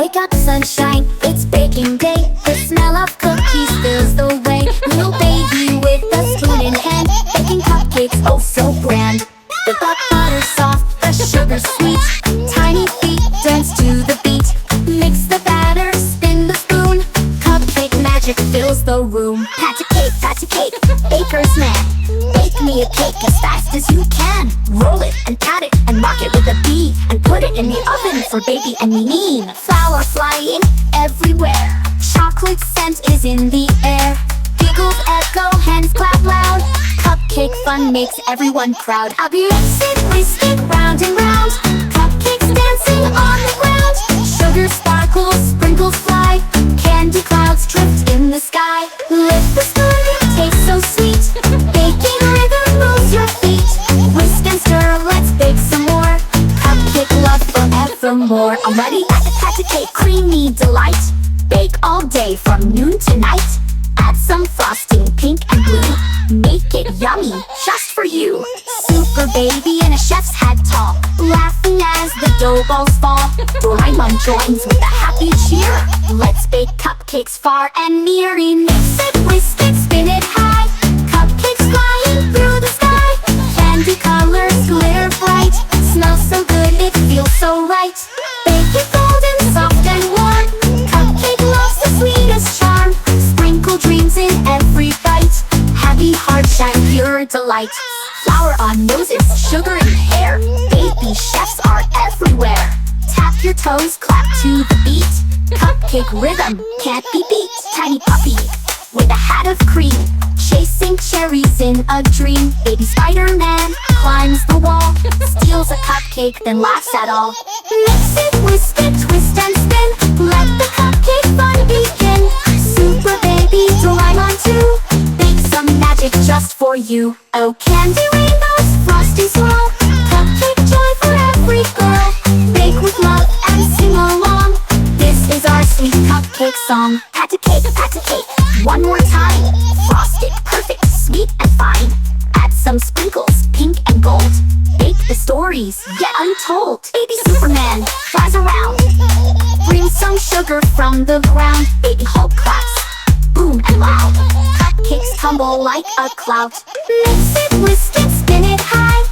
Wake up sunshine, it's baking day. The smell of cookies fills the way. Little baby with a spoon in hand, baking cupcakes, oh so grand. The butter soft, the sugar sweet, tiny feet dance to the beat. Mix the batter, spin the spoon, cupcake magic fills the room. Pat-a-Cake, Pat-a-Cake, baker's man, bake me a cake as fast as you can. Roll it and pat it and mark it with a B, and put it in the oven for baby and me. Flour flying everywhere, chocolate scent is in the air. Giggles echo, hands clap loud, cupcake fun makes everyone proud. I'll be whisk it round and round, cupcakes dancing on the ground. Sugar sparkles, sprinkles fly, candy clouds drift in the sky. Lift the spoon, it tastes so sweet, baking rhythm moves your feet. Whisk and stir, let's bake some more, cupcake love forevermore. I'm ready, Pat-a-Cake, creamy delight, bake all day from noon to night. Add some frosting, pink and blue, make it yummy, just for you. Super baby in a chef's hat tall, laughing as the dough balls fall. Doraemon joins with a happy cheer, let's bake cupcakes far and near. Mix it, whisk it, spin it high, cupcakes flying through the sky. Candy colors glitter bright, smells so good, it feels so right. Bake it golden, soft and warm, cupcake love's the sweetest charm. Sprinkle dreams in every bite, happy hearts shine pure delight. Flour on noses, sugar in hair, baby chefs are everywhere. Tap your toes, clap to the beat, cupcake rhythm can't be beat. Tiny puppy with a hat of cream, chasing cherries in a dream. Baby Spider-Man climbs the wall, steals a cupcake then laughs at all. Mix it, whisk it, twist and spin, let the cupcake fun begin. Super baby Doraemon too, bake some magic just for you. Oh candy rainbows, frosty swirl, cupcake joy for every girl. Bake with love and sing along, this is our sweet cupcake song. Pat-a-Cake, Pat-a-Cake, one more time. Frosted, perfect, sweet and fine. Add some sprinkles, pink and gold. Bake the stories yet untold. Baby Superman flies around, brings some sugar from the ground. Baby Hulk claps, boom and loud, cupcakes tumble like a cloud. Mix it, whisk it, spin it high,